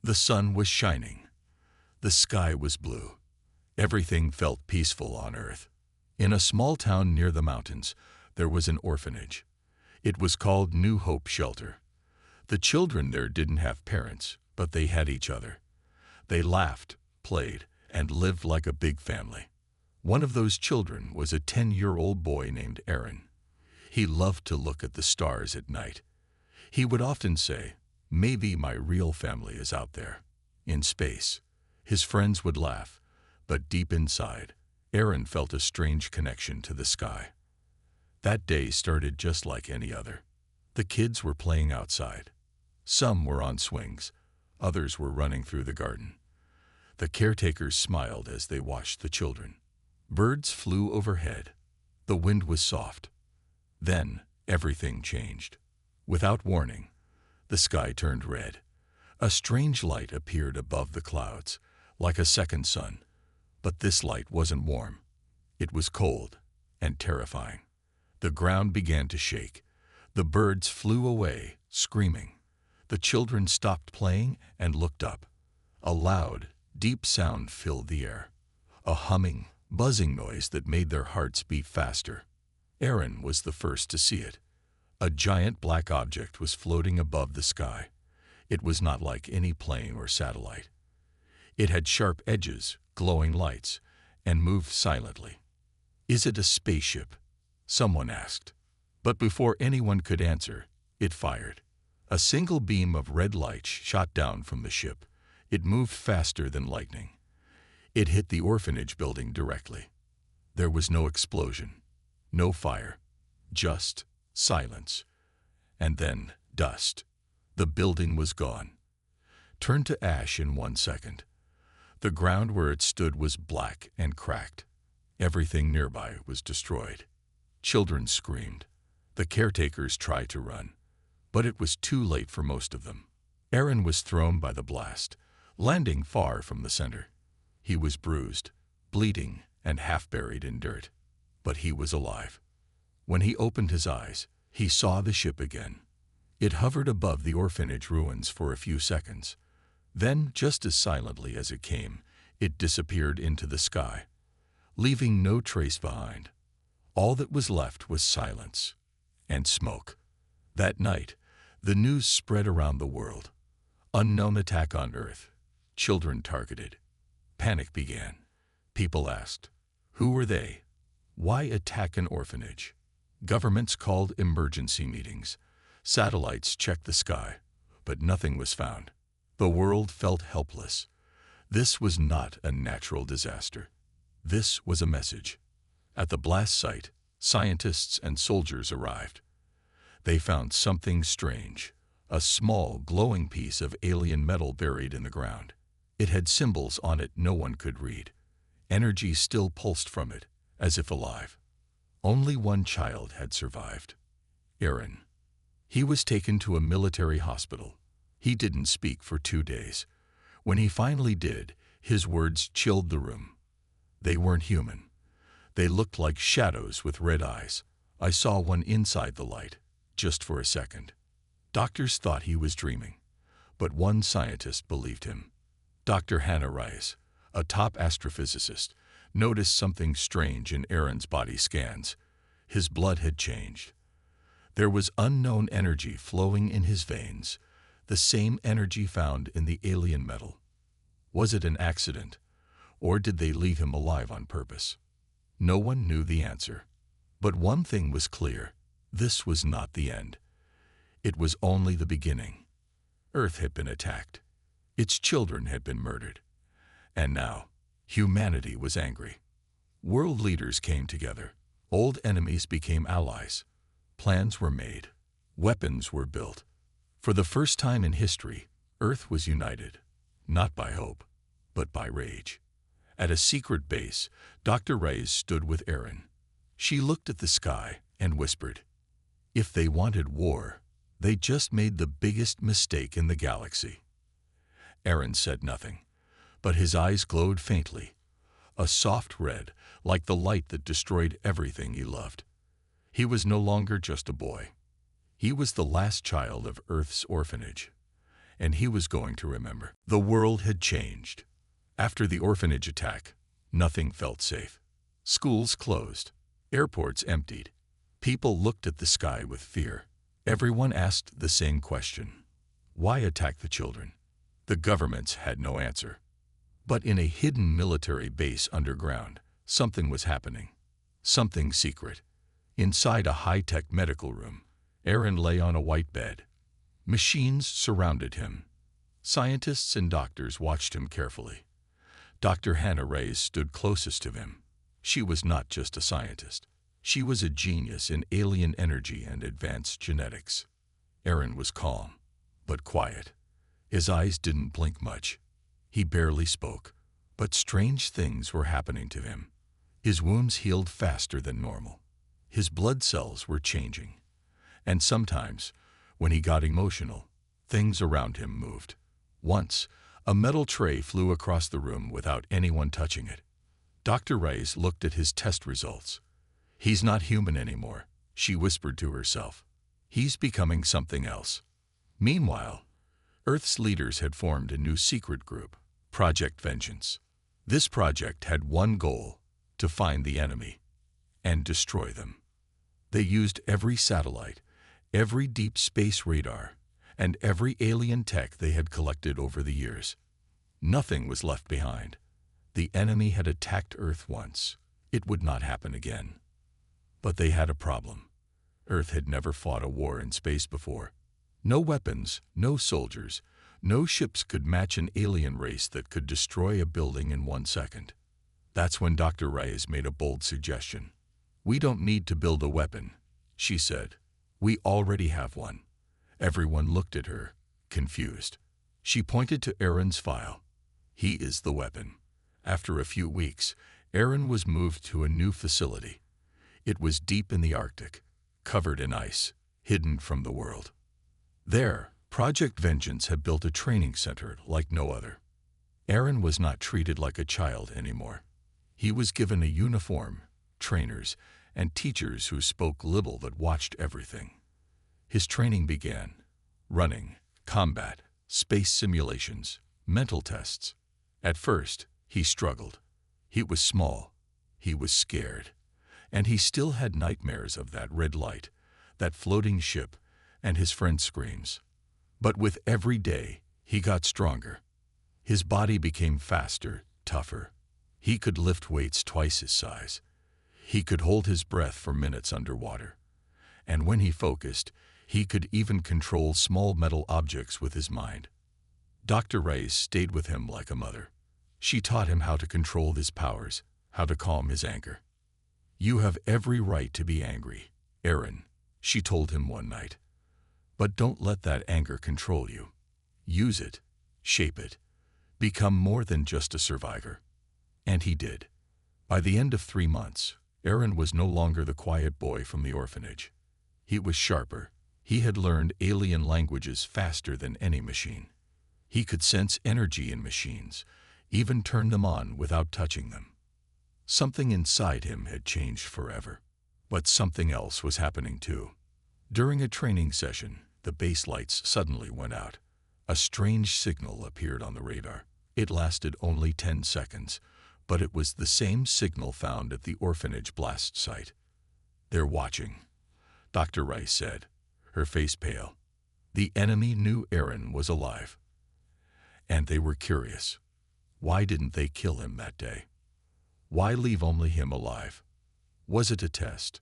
The sun was shining. The sky was blue. Everything felt peaceful on Earth. In a small town near the mountains, there was an orphanage. It was called New Hope Shelter. The children there didn't have parents, but they had each other. They laughed, played, and lived like a big family. One of those children was a 10-year-old boy named Aaron. He loved to look at the stars at night. He would often say, "Maybe my real family is out there, in space." His friends would laugh, but deep inside, Aaron felt a strange connection to the sky. That day started just like any other. The kids were playing outside. Some were on swings, others were running through the garden. The caretakers smiled as they watched the children. Birds flew overhead. The wind was soft. Then everything changed. Without warning, the sky turned red. A strange light appeared above the clouds, like a second sun. But this light wasn't warm. It was cold and terrifying. The ground began to shake. The birds flew away, screaming. The children stopped playing and looked up. A loud, deep sound filled the air. A humming, buzzing noise that made their hearts beat faster. Aaron was the first to see it. A giant black object was floating above the sky. It was not like any plane or satellite. It had sharp edges, glowing lights, and moved silently. "Is it a spaceship?" someone asked. But before anyone could answer, it fired. A single beam of red light shot down from the ship. It moved faster than lightning. It hit the orphanage building directly. There was no explosion, no fire, just silence. And then dust. The building was gone, turned to ash in 1 second. The ground where it stood was black and cracked. Everything nearby was destroyed. Children screamed. The caretakers tried to run, but it was too late for most of them. Aaron was thrown by the blast, landing far from the center. He was bruised, bleeding, and half buried in dirt. But he was alive. When he opened his eyes, he saw the ship again. It hovered above the orphanage ruins for a few seconds. Then, just as silently as it came, it disappeared into the sky, leaving no trace behind. All that was left was silence and smoke. That night, the news spread around the world. Unknown attack on Earth. Children targeted. Panic began. People asked, who were they? Why attack an orphanage? Governments called emergency meetings. Satellites checked the sky, but nothing was found. The world felt helpless. This was not a natural disaster. This was a message. At the blast site, scientists and soldiers arrived. They found something strange, a small, glowing piece of alien metal buried in the ground. It had symbols on it no one could read. Energy still pulsed from it, as if alive. Only one child had survived, Aaron. He was taken to a military hospital. He didn't speak for 2 days. When he finally did, his words chilled the room. They weren't human. They looked like shadows with red eyes. I saw one inside the light, just for a second. Doctors thought he was dreaming, but one scientist believed him. Dr. Hannah Rice, a top astrophysicist, noticed something strange in Aaron's body scans. His blood had changed. There was unknown energy flowing in his veins, the same energy found in the alien metal. Was it an accident, or did they leave him alive on purpose? No one knew the answer. But one thing was clear: this was not the end. It was only the beginning. Earth had been attacked. Its children had been murdered. And now, humanity was angry. World leaders came together. Old enemies became allies. Plans were made. Weapons were built. For the first time in history, Earth was united, not by hope, but by rage. At a secret base, Dr. Reyes stood with Aaron. She looked at the sky and whispered, "If they wanted war, they just made the biggest mistake in the galaxy." Aaron said nothing, but his eyes glowed faintly, a soft red, like the light that destroyed everything he loved. He was no longer just a boy. He was the last child of Earth's orphanage. and he was going to remember. The world had changed. After the orphanage attack, nothing felt safe. Schools closed. Airports emptied. People looked at the sky with fear. Everyone asked the same question. Why attack the children? The governments had no answer. But in a hidden military base underground, something was happening. Something secret. Inside a high-tech medical room, Aaron lay on a white bed. Machines surrounded him. Scientists and doctors watched him carefully. Dr. Hannah Reyes stood closest to him. She was not just a scientist. She was a genius in alien energy and advanced genetics. Aaron was calm, but quiet. His eyes didn't blink much. He barely spoke, but strange things were happening to him. His wounds healed faster than normal. His blood cells were changing. And sometimes, when he got emotional, things around him moved. Once, a metal tray flew across the room without anyone touching it. Dr. Reyes looked at his test results. "He's not human anymore," she whispered to herself. "He's becoming something else." Meanwhile, Earth's leaders had formed a new secret group, Project Vengeance. This project had one goal: to find the enemy and destroy them. They used every satellite, every deep space radar, and every alien tech they had collected over the years. Nothing was left behind. The enemy had attacked Earth once. It would not happen again. But they had a problem. Earth had never fought a war in space before. No weapons, no soldiers, no ships could match an alien race that could destroy a building in 1 second. That's when Dr. Reyes made a bold suggestion. "We don't need to build a weapon," she said. "We already have one." Everyone looked at her, confused. She pointed to Aaron's file. "He is the weapon." After a few weeks, Aaron was moved to a new facility. It was deep in the Arctic, covered in ice, hidden from the world. There, Project Vengeance had built a training center like no other. Aaron was not treated like a child anymore. He was given a uniform, trainers, and teachers who spoke little but watched everything. His training began: running, combat, space simulations, mental tests. At first, he struggled. He was small. He was scared. And he still had nightmares of that red light, that floating ship, and his friends' screams. But with every day, he got stronger. His body became faster, tougher. He could lift weights twice his size. He could hold his breath for minutes underwater. And when he focused, he could even control small metal objects with his mind. Dr. Reyes stayed with him like a mother. She taught him how to control his powers, how to calm his anger. "You have every right to be angry, Aaron," she told him one night. "But don't let that anger control you. Use it, shape it, become more than just a survivor." And he did. By the end of 3 months, Aaron was no longer the quiet boy from the orphanage. He was sharper. He had learned alien languages faster than any machine. He could sense energy in machines, even turn them on without touching them. Something inside him had changed forever. But something else was happening too. During a training session, the base lights suddenly went out. A strange signal appeared on the radar. It lasted only 10 seconds, but it was the same signal found at the orphanage blast site. "They're watching," Dr. Rice said, her face pale. The enemy knew Aaron was alive. And they were curious. Why didn't they kill him that day? Why leave only him alive? Was it a test?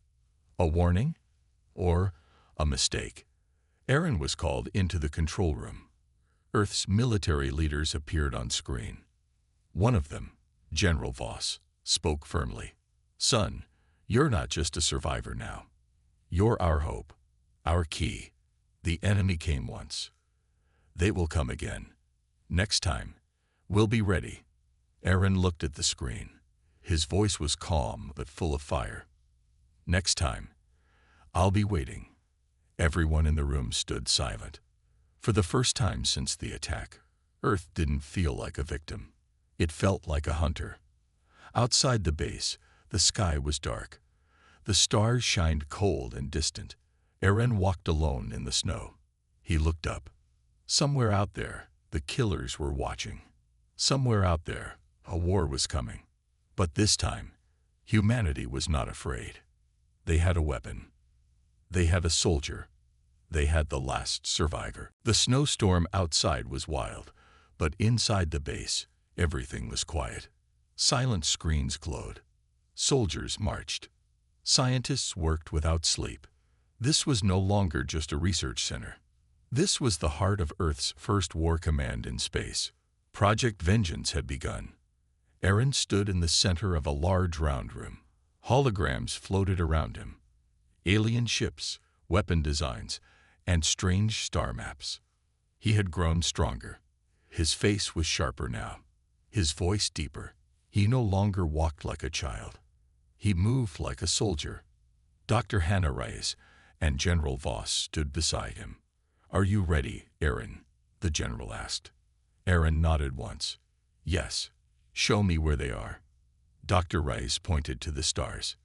A warning? Or a mistake? Aaron was called into the control room. Earth's military leaders appeared on screen. One of them, General Voss, spoke firmly. "Son, you're not just a survivor now. You're our hope, our key. The enemy came once. They will come again. Next time, we'll be ready." Aaron looked at the screen. His voice was calm but full of fire. "Next time, I'll be waiting." Everyone in the room stood silent. For the first time since the attack, Earth didn't feel like a victim. It felt like a hunter. Outside the base, the sky was dark. The stars shined cold and distant. Aaron walked alone in the snow. He looked up. Somewhere out there, the killers were watching. Somewhere out there, a war was coming. But this time, humanity was not afraid. They had a weapon. They had a soldier. They had the last survivor. The snowstorm outside was wild, but inside the base, everything was quiet. Silent screens glowed. Soldiers marched. Scientists worked without sleep. This was no longer just a research center. This was the heart of Earth's first war command in space. Project Vengeance had begun. Aaron stood in the center of a large round room. Holograms floated around him. Alien ships, weapon designs, and strange star maps. He had grown stronger. His face was sharper now. His voice deeper. He no longer walked like a child. He moved like a soldier. Dr. Hannah Reyes and General Voss stood beside him. "Are you ready, Aaron?" the general asked. Aaron nodded once. "Yes. Show me where they are." Dr. Reyes pointed to the stars.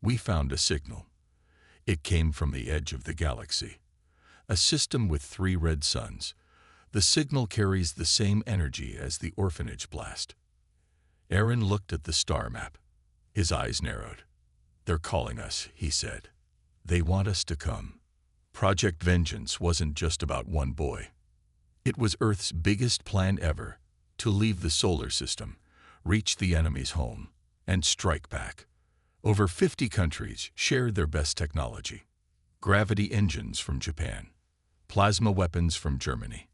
"We found a signal. It came from the edge of the galaxy. A system with 3 red suns. The signal carries the same energy as the Orphanage blast." Aaron looked at the star map. His eyes narrowed. "They're calling us," he said. "They want us to come." Project Vengeance wasn't just about one boy. It was Earth's biggest plan ever, to leave the solar system, reach the enemy's home, and strike back. Over 50 countries shared their best technology. Gravity engines from Japan, plasma weapons from Germany,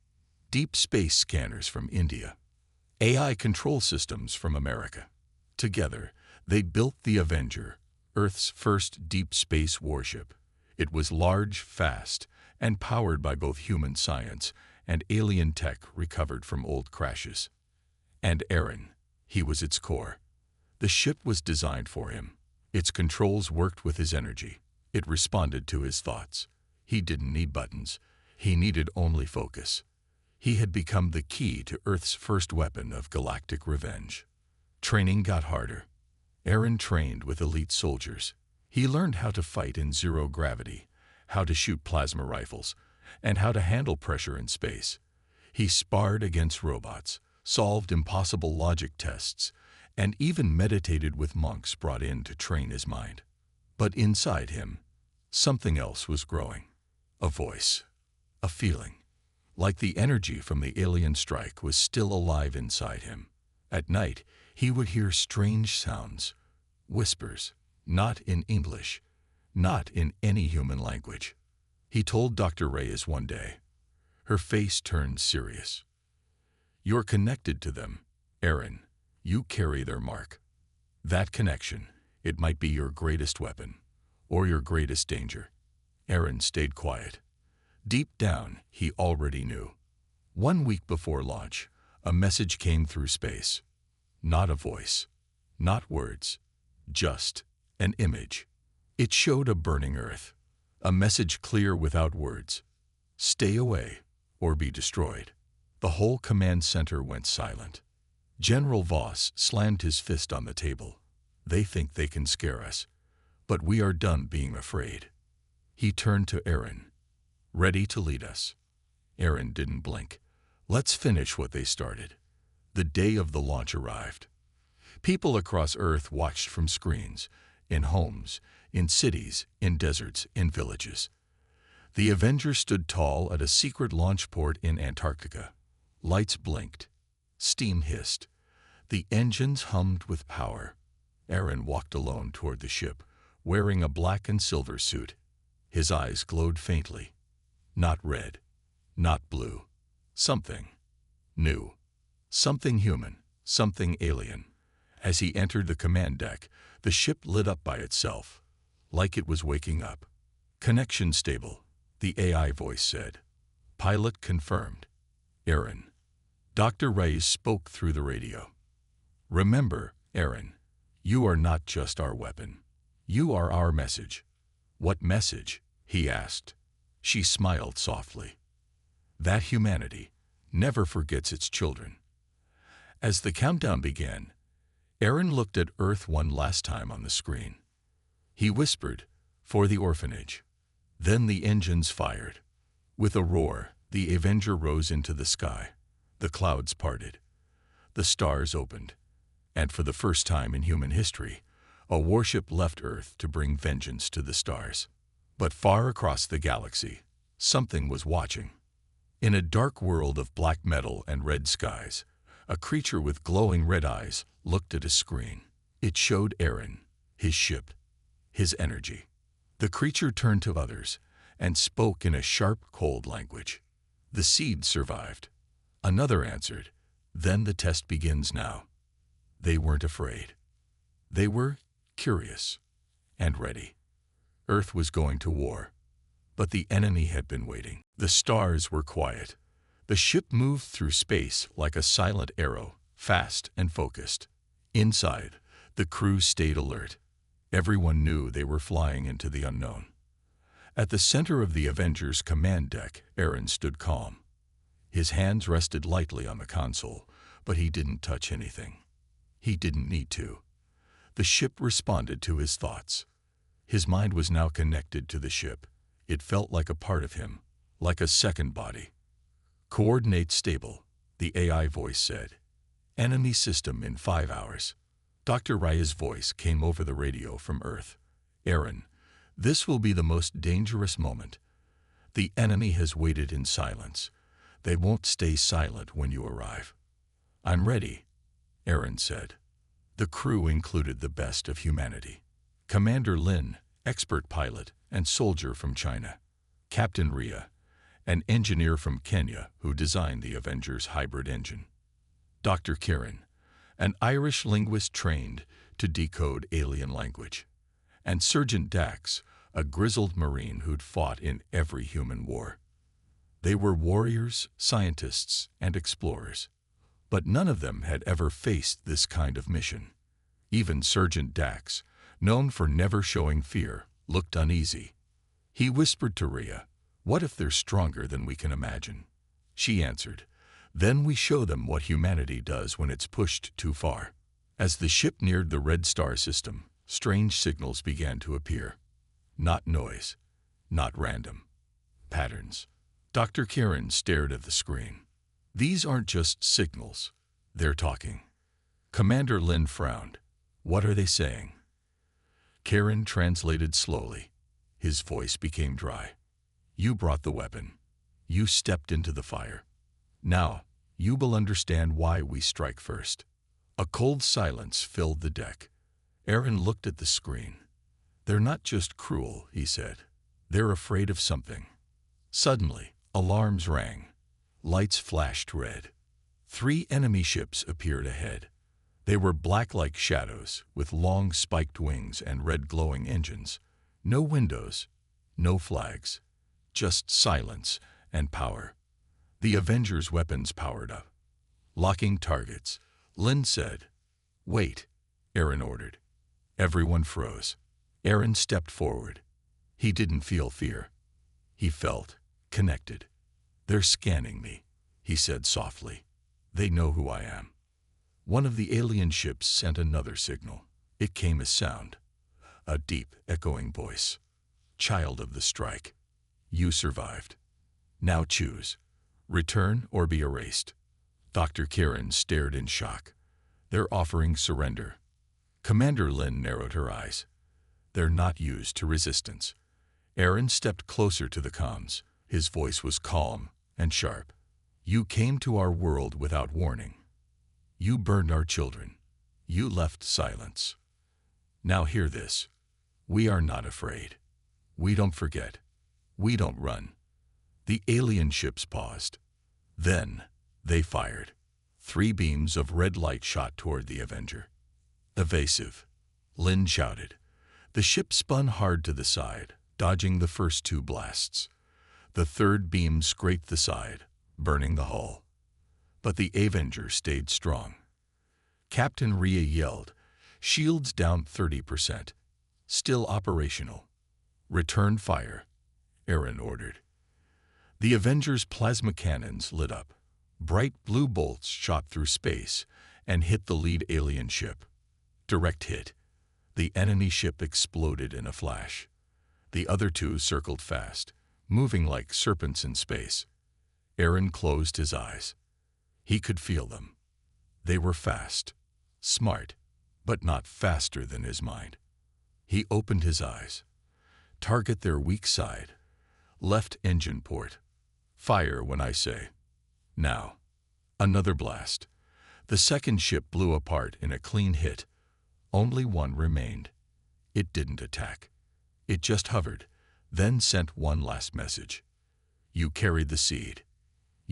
deep space scanners from India, AI control systems from America. Together, they built the Avenger, Earth's first deep space warship. It was large, fast, and powered by both human science and alien tech recovered from old crashes. And Aaron, he was its core. The ship was designed for him. Its controls worked with his energy. It responded to his thoughts. He didn't need buttons. He needed only focus. He had become the key to Earth's first weapon of galactic revenge. Training got harder. Aaron trained with elite soldiers. He learned how to fight in zero gravity, how to shoot plasma rifles, and how to handle pressure in space. He sparred against robots, solved impossible logic tests, and even meditated with monks brought in to train his mind. But inside him, something else was growing. A voice, a feeling. Like the energy from the alien strike was still alive inside him. At night, he would hear strange sounds, whispers, not in English, not in any human language. He told Dr. Reyes one day. Her face turned serious. "You're connected to them, Aaron. You carry their mark. That connection, it might be your greatest weapon, or your greatest danger." Aaron stayed quiet. Deep down, he already knew. 1 week before launch, a message came through space. Not a voice, not words, just an image. It showed a burning Earth, a message clear without words. Stay away, or be destroyed. The whole command center went silent. General Voss slammed his fist on the table. "They think they can scare us, but we are done being afraid." He turned to Aaron. "Ready to lead us?" Aaron didn't blink. "Let's finish what they started." The day of the launch arrived. People across Earth watched from screens, in homes, in cities, in deserts, in villages. The Avenger stood tall at a secret launch port in Antarctica. Lights blinked. Steam hissed. The engines hummed with power. Aaron walked alone toward the ship, wearing a black and silver suit. His eyes glowed faintly. Not red, not blue. Something new. Something human, something alien. As he entered the command deck, the ship lit up by itself, like it was waking up. "Connection stable," the AI voice said. "Pilot confirmed." "Aaron." Dr. Reyes spoke through the radio. "Remember, Aaron, you are not just our weapon. You are our message." "What message?" he asked. She smiled softly. "That humanity never forgets its children." As the countdown began, Aaron looked at Earth one last time on the screen. He whispered, "For the Orphanage." Then the engines fired. With a roar, The Avenger rose into the sky. The clouds parted. The stars opened. And for the first time in human history, a warship left Earth to bring vengeance to the stars. But far across the galaxy, something was watching. In a dark world of black metal and red skies, a creature with glowing red eyes looked at a screen. It showed Aaron, his ship, his energy. The creature turned to others and spoke in a sharp, cold language. The seed survived. Another answered, "Then the test begins now." They weren't afraid. They were curious and ready. Earth was going to war, but the enemy had been waiting. The stars were quiet. The ship moved through space like a silent arrow, fast and focused. Inside, the crew stayed alert. Everyone knew they were flying into the unknown. At the center of the Avenger's command deck, Aaron stood calm. His hands rested lightly on the console, but he didn't touch anything. He didn't need to. The ship responded to his thoughts. His mind was now connected to the ship. It felt like a part of him, like a second body. "Coordinate stable," the AI voice said. "Enemy system in 5 hours." Dr. Raya's voice came over the radio from Earth. "Aaron, this will be the most dangerous moment. The enemy has waited in silence. They won't stay silent when you arrive." "I'm ready," Aaron said. The crew included the best of humanity. Commander Lin, expert pilot and soldier from China. Captain Ria, an engineer from Kenya who designed the Avenger's hybrid engine. Dr. Kieran, an Irish linguist trained to decode alien language. And Sergeant Dax, a grizzled Marine who'd fought in every human war. They were warriors, scientists, and explorers. But none of them had ever faced this kind of mission. Even Sergeant Dax, known for never showing fear, looked uneasy. He whispered to Ria, "What if they're stronger than we can imagine?" She answered, "Then we show them what humanity does when it's pushed too far." As the ship neared the Red Star system, strange signals began to appear. Not noise, not random. Patterns. Dr. Kieran stared at the screen. "These aren't just signals. They're talking." Commander Lin frowned. "What are they saying?" Kieran translated slowly. His voice became dry. "You brought the weapon. You stepped into the fire. Now, you will understand why we strike first." A cold silence filled the deck. Aaron looked at the screen. "They're not just cruel," he said. "They're afraid of something." Suddenly, alarms rang. Lights flashed red. 3 enemy ships appeared ahead. They were black like shadows, with long spiked wings and red glowing engines. No windows, no flags, just silence and power. The Avenger's weapons powered up. Locking targets, Lin said. "Wait," Aaron ordered. Everyone froze. Aaron stepped forward. He didn't feel fear. He felt connected. "They're scanning me," he said softly. "They know who I am." One of the alien ships sent another signal. It came as sound. A deep, echoing voice. "Child of the strike. You survived. Now choose. Return or be erased." Dr. Kieran stared in shock. "They're offering surrender." Commander Lin narrowed her eyes. "They're not used to resistance." Aaron stepped closer to the comms. His voice was calm and sharp. "You came to our world without warning. You burned our children. You left silence. Now hear this. We are not afraid. We don't forget. We don't run." The alien ships paused. Then they fired. 3 beams of red light shot toward the Avenger. "Evasive," Lin shouted. The ship spun hard to the side, dodging the first 2 blasts. The 3rd beam scraped the side, burning the hull. But the Avenger stayed strong. Captain Ria yelled, "Shields down 30%. Still operational. Return fire," Aaron ordered. The Avenger's plasma cannons lit up. Bright blue bolts shot through space and hit the lead alien ship. Direct hit. The enemy ship exploded in a flash. The other 2 circled fast, moving like serpents in space. Aaron closed his eyes. He could feel them. They were fast, smart, but not faster than his mind. He opened his eyes. Target their weak side. Left engine port. Fire when I say. Now. Another blast. The second ship blew apart in a clean hit. Only one remained. It didn't attack. It just hovered, then sent one last message. You carried the seed.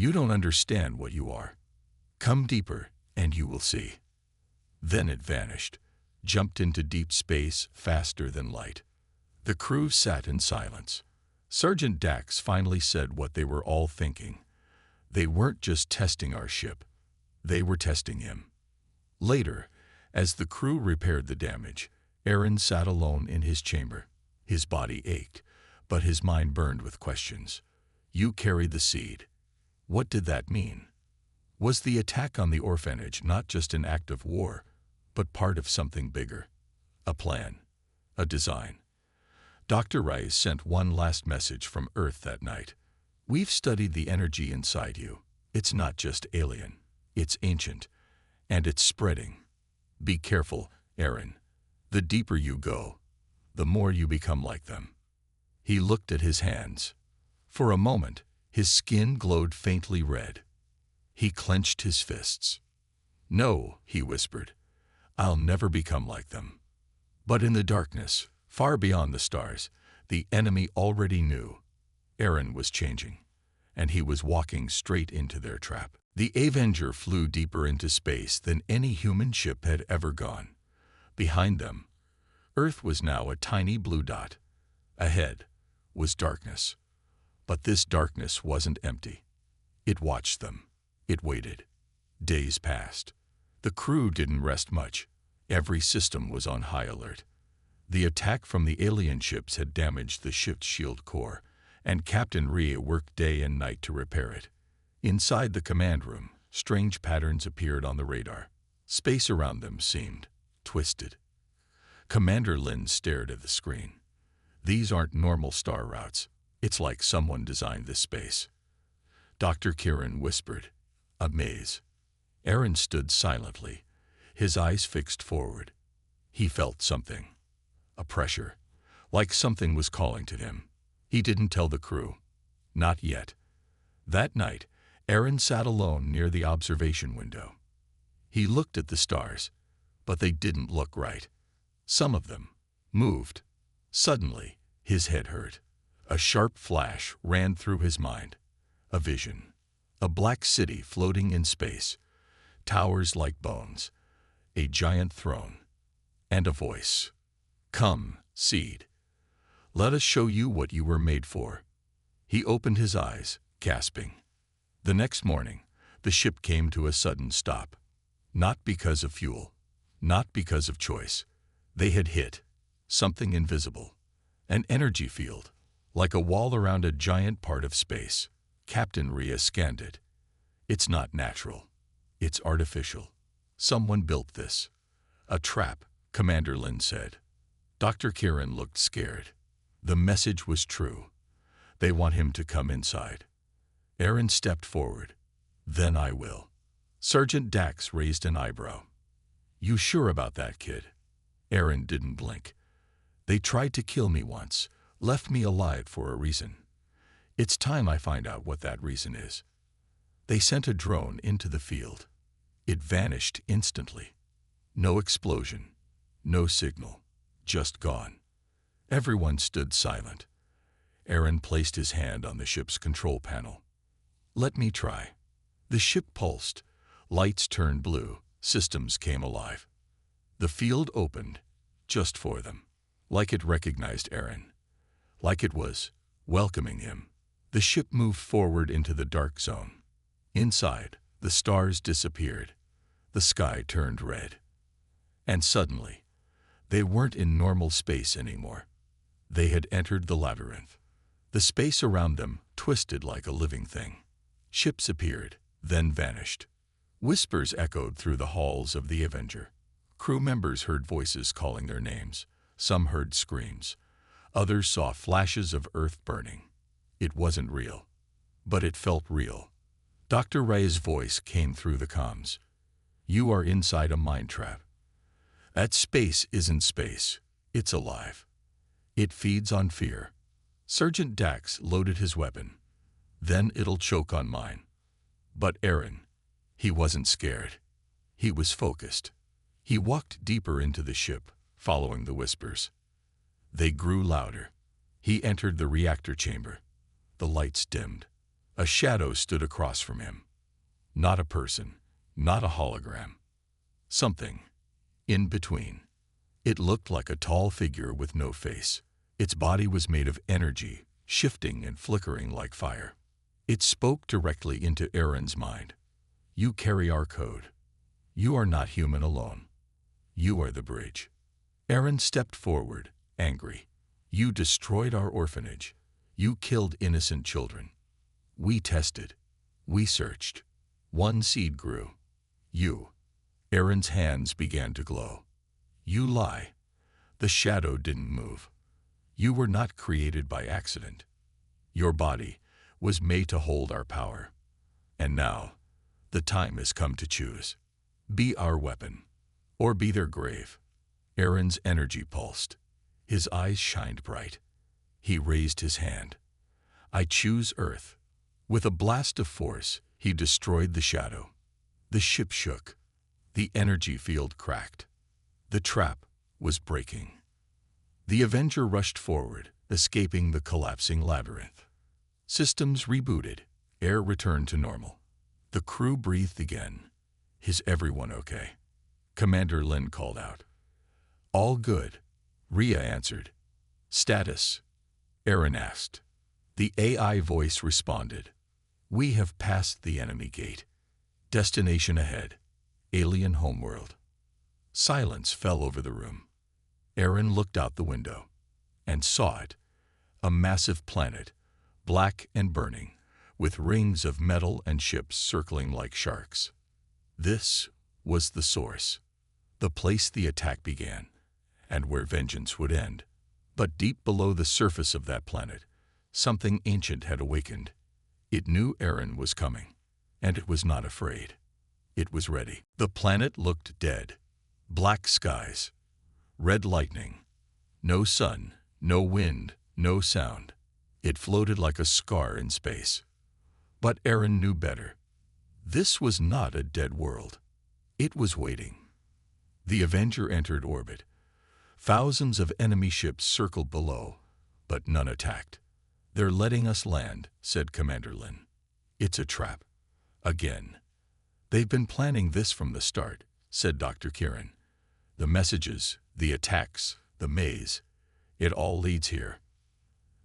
You don't understand what you are. Come deeper, and you will see. Then it vanished, jumped into deep space faster than light. The crew sat in silence. Sergeant Dax finally said what they were all thinking. They weren't just testing our ship. They were testing him. Later, as the crew repaired the damage, Aaron sat alone in his chamber. His body ached, but his mind burned with questions. You carried the seed. What did that mean? Was the attack on the orphanage not just an act of war, but part of something bigger? A plan, a design. Dr. Rice sent one last message from Earth that night. We've studied the energy inside you. It's not just alien. It's ancient, and it's spreading. Be careful, Aaron. The deeper you go, the more you become like them. He looked at his hands. For a moment, his skin glowed faintly red. He clenched his fists. No, he whispered. I'll never become like them. But in the darkness, far beyond the stars, the enemy already knew. Aaron was changing, and he was walking straight into their trap. The Avenger flew deeper into space than any human ship had ever gone. Behind them, Earth was now a tiny blue dot. Ahead was darkness. But this darkness wasn't empty. It watched them. It waited. Days passed. The crew didn't rest much. Every system was on high alert. The attack from the alien ships had damaged the ship's shield core, and Captain Rhea worked day and night to repair it. Inside the command room, strange patterns appeared on the radar. Space around them seemed twisted. Commander Lin stared at the screen. These aren't normal star routes. It's like someone designed this space. Dr. Kieran whispered, a maze. Aaron stood silently, his eyes fixed forward. He felt something. A pressure, like something was calling to him. He didn't tell the crew. Not yet. That night, Aaron sat alone near the observation window. He looked at the stars, but they didn't look right. Some of them moved. Suddenly, his head hurt. A sharp flash ran through his mind. A vision. A black city floating in space. Towers like bones. A giant throne. And a voice. Come, seed. Let us show you what you were made for. He opened his eyes, gasping. The next morning, the ship came to a sudden stop. Not because of fuel. Not because of choice. They had hit something invisible. An energy field, like a wall around a giant part of space. Captain Rhea scanned it. It's not natural. It's artificial. Someone built this. A trap, Commander Lin said. Dr. Kieran looked scared. The message was true. They want him to come inside. Aaron stepped forward. Then I will. Sergeant Dax raised an eyebrow. You sure about that, kid? Aaron didn't blink. They tried to kill me once, left me alive for a reason. It's time I find out what that reason is. They sent a drone into the field. It vanished instantly. No explosion, no signal, just gone. Everyone stood silent. Aaron placed his hand on the ship's control panel. Let me try. The ship pulsed. Lights turned blue. Systems came alive. The field opened, just for them. Like it recognized Aaron. Like it was welcoming him. The ship moved forward into the dark zone. Inside, the stars disappeared. The sky turned red. And suddenly, they weren't in normal space anymore. They had entered the labyrinth. The space around them twisted like a living thing. Ships appeared, then vanished. Whispers echoed through the halls of the Avenger. Crew members heard voices calling their names. Some heard screams. Others saw flashes of Earth burning. It wasn't real, but it felt real. Dr. Ray's voice came through the comms. You are inside a mind trap. That space isn't space. It's alive. It feeds on fear. Sergeant Dax loaded his weapon. Then it'll choke on mine. But Aaron, he wasn't scared. He was focused. He walked deeper into the ship, following the whispers. They grew louder. He entered the reactor chamber. The lights dimmed. A shadow stood across from him. Not a person, not a hologram. Something in between. It looked like a tall figure with no face. Its body was made of energy, shifting and flickering like fire. It spoke directly into Aaron's mind. You carry our code. You are not human alone. You are the bridge. Aaron stepped forward, angry. You destroyed our orphanage. You killed innocent children. We tested. We searched. One seed grew. You. Aaron's hands began to glow. You lie. The shadow didn't move. You were not created by accident. Your body was made to hold our power. And now, the time has come to choose. Be our weapon, or be their grave. Aaron's energy pulsed. His eyes shined bright. He raised his hand. I choose Earth. With a blast of force, he destroyed the shadow. The ship shook. The energy field cracked. The trap was breaking. The Avenger rushed forward, escaping the collapsing labyrinth. Systems rebooted. Air returned to normal. The crew breathed again. Is everyone okay? Commander Lin called out. All good, Rhea answered. Status? Aaron asked. The AI voice responded. We have passed the enemy gate. Destination ahead. Alien homeworld. Silence fell over the room. Aaron looked out the window and saw it. A massive planet, black and burning, with rings of metal and ships circling like sharks. This was the source, the place the attack began, and where vengeance would end. But deep below the surface of that planet, something ancient had awakened. It knew Aaron was coming, and it was not afraid. It was ready. The planet looked dead. Black skies, red lightning, no sun, no wind, no sound. It floated like a scar in space. But Aaron knew better. This was not a dead world. It was waiting. The Avenger entered orbit. Thousands of enemy ships circled below, but none attacked. They're letting us land, said Commander Lin. It's a trap. Again. They've been planning this from the start, said Dr. Kieran. The messages, the attacks, the maze, it all leads here.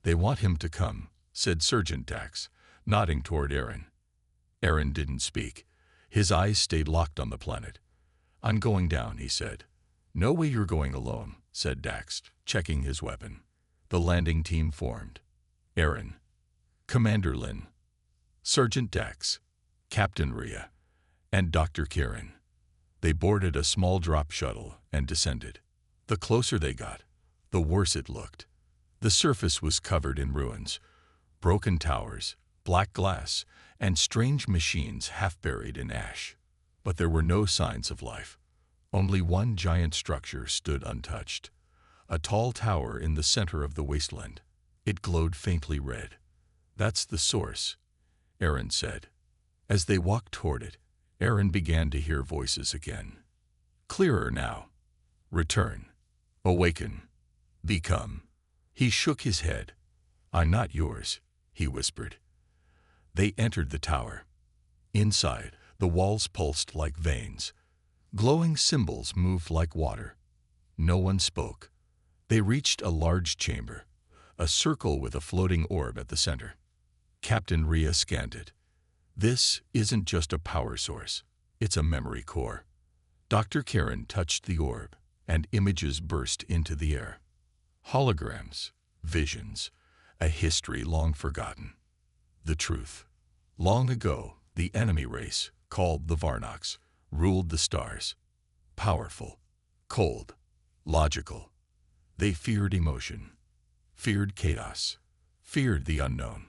They want him to come, said Sergeant Dax, nodding toward Aaron. Aaron didn't speak. His eyes stayed locked on the planet. I'm going down, he said. No way you're going alone, said Dax, checking his weapon. The landing team formed. Aaron, Commander Lin, Sergeant Dax, Captain Rhea, and Dr. Kieran. They boarded a small drop shuttle and descended. The closer they got, the worse it looked. The surface was covered in ruins, broken towers, black glass, and strange machines half buried in ash. But there were no signs of life. Only one giant structure stood untouched, a tall tower in the center of the wasteland. It glowed faintly red. That's the source, Aaron said. As they walked toward it, Aaron began to hear voices again. Clearer now. Return. Awaken. Become. He shook his head. I'm not yours, he whispered. They entered the tower. Inside, the walls pulsed like veins. Glowing symbols moved like water. No one spoke. They reached a large chamber, a circle with a floating orb at the center. Captain Rhea scanned it. This isn't just a power source. It's a memory core. Dr. Kieran touched the orb, and images burst into the air. Holograms, visions, a history long forgotten. The truth. Long ago, the enemy race, called the Varnox, ruled the stars. Powerful, cold, logical. They feared emotion, feared chaos, feared the unknown.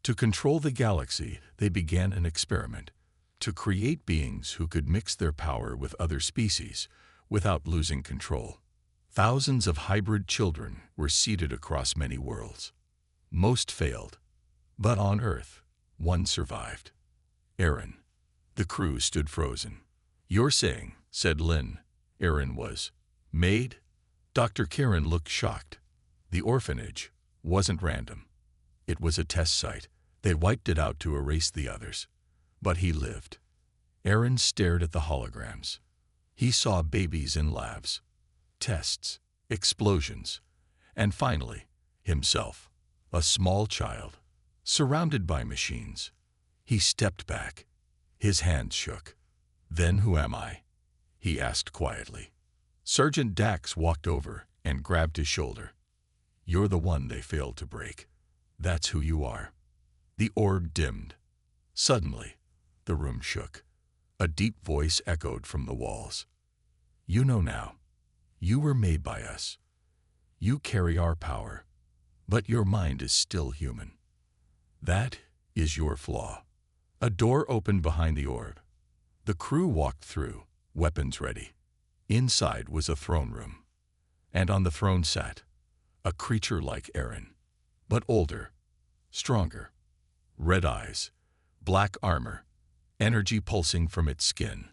To control the galaxy, they began an experiment to create beings who could mix their power with other species without losing control. Thousands of hybrid children were seeded across many worlds. Most failed, but on Earth, one survived. Aaron. The crew stood frozen. "You're saying," said Lynn, Aaron was made? Dr. Karen looked shocked. The orphanage wasn't random. It was a test site. They wiped it out to erase the others. But he lived. Aaron stared at the holograms. He saw babies in labs, tests, explosions, and finally, himself, a small child, surrounded by machines. He stepped back. His hands shook. "Then who am I?" he asked quietly. Sergeant Dax walked over and grabbed his shoulder. "You're the one they failed to break. That's who you are." The orb dimmed. Suddenly, the room shook. A deep voice echoed from the walls. "You know now. You were made by us. You carry our power, but your mind is still human. That is your flaw." A door opened behind the orb. The crew walked through, weapons ready. Inside was a throne room, and on the throne sat a creature like Aaron, but older, stronger. Red eyes, black armor, energy pulsing from its skin.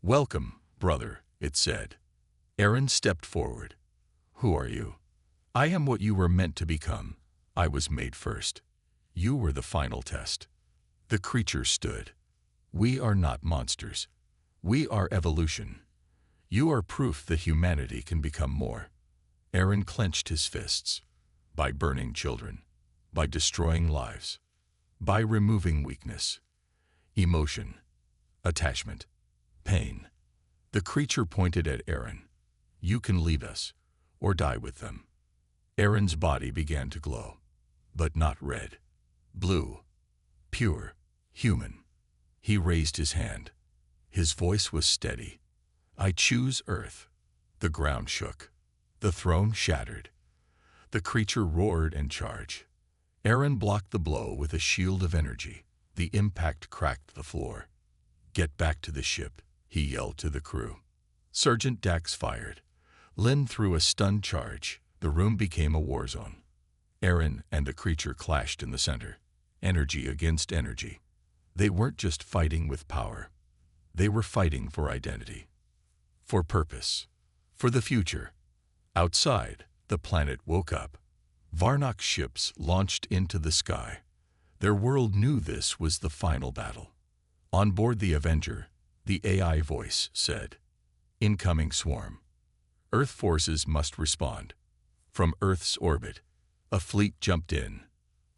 "Welcome, brother," it said. Aaron stepped forward. "Who are you?" "I am what you were meant to become. I was made first. You were the final test." The creature stood. "We are not monsters. We are evolution. You are proof that humanity can become more." Aaron clenched his fists. "By burning children, by destroying lives, by removing weakness, emotion, attachment, pain." The creature pointed at Aaron. "You can lead us, or die with them." Aaron's body began to glow, but not red. Blue, pure, human. He raised his hand. His voice was steady. "I choose Earth." The ground shook. The throne shattered. The creature roared and charged. Aaron blocked the blow with a shield of energy. The impact cracked the floor. "Get back to the ship," he yelled to the crew. Sergeant Dax fired. Lynn threw a stun charge. The room became a war zone. Aaron and the creature clashed in the center. Energy against energy. They weren't just fighting with power. They were fighting for identity, for purpose, for the future. Outside, the planet woke up. Varnok's ships launched into the sky. Their world knew this was the final battle. On board the Avenger, the AI voice said, "Incoming swarm. Earth forces must respond." From Earth's orbit, a fleet jumped in.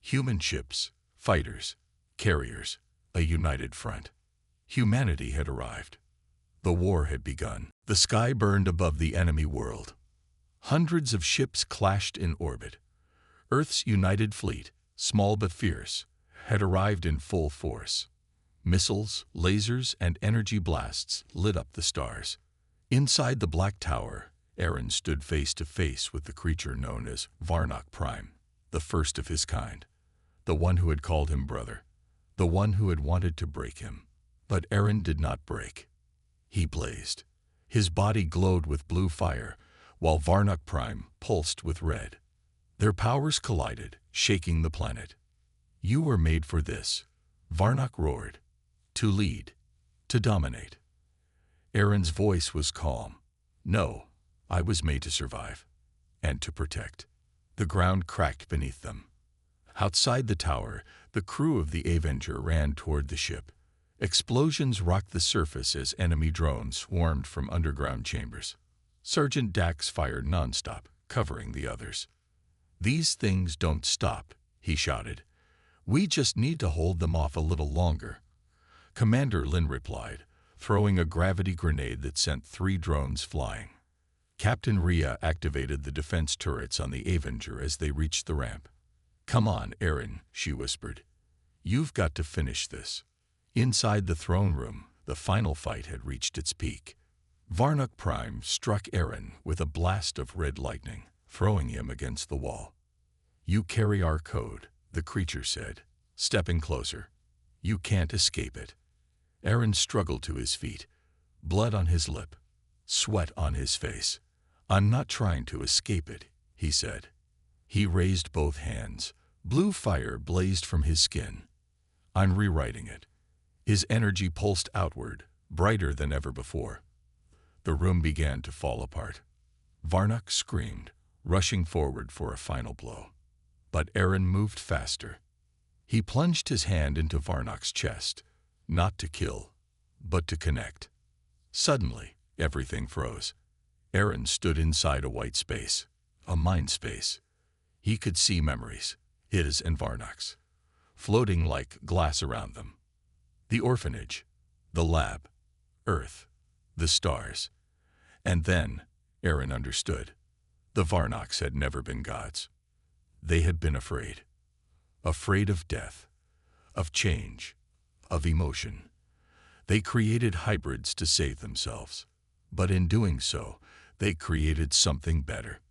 Human ships, fighters, carriers, a united front. Humanity had arrived. The war had begun. The sky burned above the enemy world. Hundreds of ships clashed in orbit. Earth's united fleet, small but fierce, had arrived in full force. Missiles, lasers, and energy blasts lit up the stars. Inside the Black Tower, Aaron stood face to face with the creature known as Varnok Prime, the first of his kind, the one who had called him brother, the one who had wanted to break him. But Aaron did not break. He blazed. His body glowed with blue fire, while Varnok Prime pulsed with red. Their powers collided, shaking the planet. "You were made for this," Varnok roared. "To lead, to dominate." Aaron's voice was calm. "No, I was made to survive, and to protect." The ground cracked beneath them. Outside the tower, the crew of the Avenger ran toward the ship. Explosions rocked the surface as enemy drones swarmed from underground chambers. Sergeant Dax fired nonstop, covering the others. "These things don't stop," he shouted. "We just need to hold them off a little longer." Commander Lin replied, throwing a gravity grenade that sent 3 drones flying. Captain Rhea activated the defense turrets on the Avenger as they reached the ramp. "Come on, Aaron," she whispered. "You've got to finish this." Inside the throne room, the final fight had reached its peak. Varnok Prime struck Aaron with a blast of red lightning, throwing him against the wall. "You carry our code," the creature said. stepping closer. You can't escape it. Aaron struggled to his feet, blood on his lip, sweat on his face. I'm not trying to escape it, he said. He raised both hands. Blue fire blazed from his skin. I'm rewriting it. His energy pulsed outward, brighter than ever before. The room began to fall apart. Varnock screamed, rushing forward for a final blow. But Aaron moved faster. He plunged his hand into Varnock's chest, not to kill, but to connect. Suddenly, everything froze. Aaron stood inside a white space, a mind space. He could see memories, his and Varnock's, floating like glass around them. The orphanage, the lab, Earth, the stars. And then, Aaron understood. The Varnocks had never been gods. They had been afraid. Afraid of death, of change, of emotion. They created hybrids to save themselves. But in doing so, they created something better.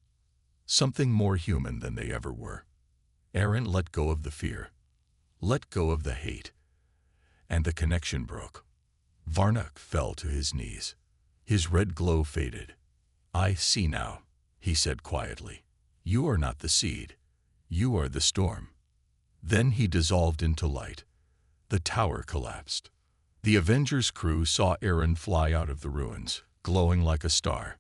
Something more human than they ever were. Aaron let go of the fear, let go of the hate, and the connection broke. Varnock fell to his knees. His red glow faded. I see now, he said quietly. You are not the seed. You are the storm. Then he dissolved into light. The tower collapsed. The Avengers crew saw Aaron fly out of the ruins, glowing like a star.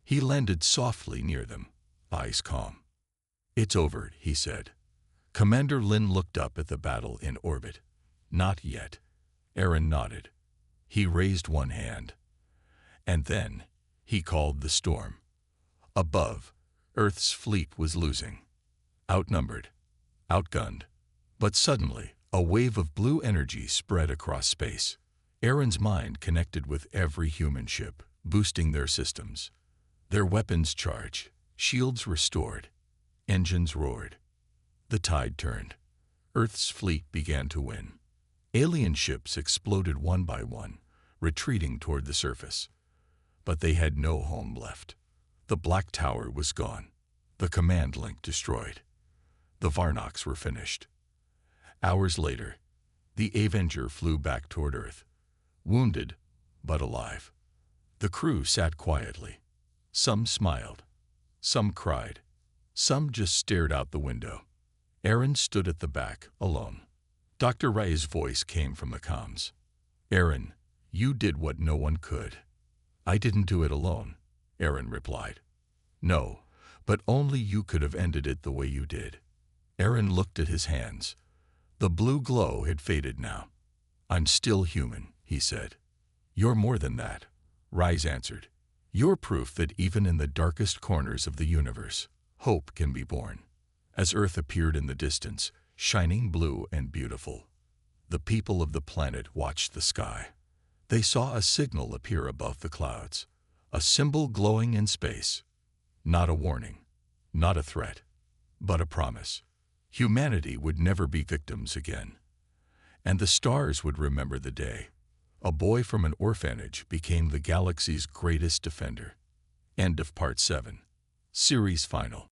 He landed softly near them, eyes calm. It's over, he said. Commander Lin looked up at the battle in orbit. Not yet. Aaron nodded. He raised one hand. And then he called the storm. Above, Earth's fleet was losing. Outnumbered, outgunned. But suddenly, a wave of blue energy spread across space. Aaron's mind connected with every human ship, boosting their systems. Their weapons charged, shields restored, engines roared. The tide turned. Earth's fleet began to win. Alien ships exploded one by one, retreating toward the surface. But they had no home left. The Black Tower was gone. The command link destroyed. The Varnocks were finished. Hours later, the Avenger flew back toward Earth, wounded but alive. The crew sat quietly. Some smiled, some cried, some just stared out the window. Aaron stood at the back, alone. Dr. Ray's voice came from the comms. Aaron, you did what no one could. I didn't do it alone, Aaron replied. No, but only you could have ended it the way you did. Aaron looked at his hands. The blue glow had faded now. I'm still human, he said. You're more than that, Rise answered. You're proof that even in the darkest corners of the universe, hope can be born. As Earth appeared in the distance, shining blue and beautiful, the people of the planet watched the sky. They saw a signal appear above the clouds, a symbol glowing in space. Not a warning, not a threat, but a promise. Humanity would never be victims again. And the stars would remember the day. A boy from an orphanage became the galaxy's greatest defender. End of Part 7. Series Final.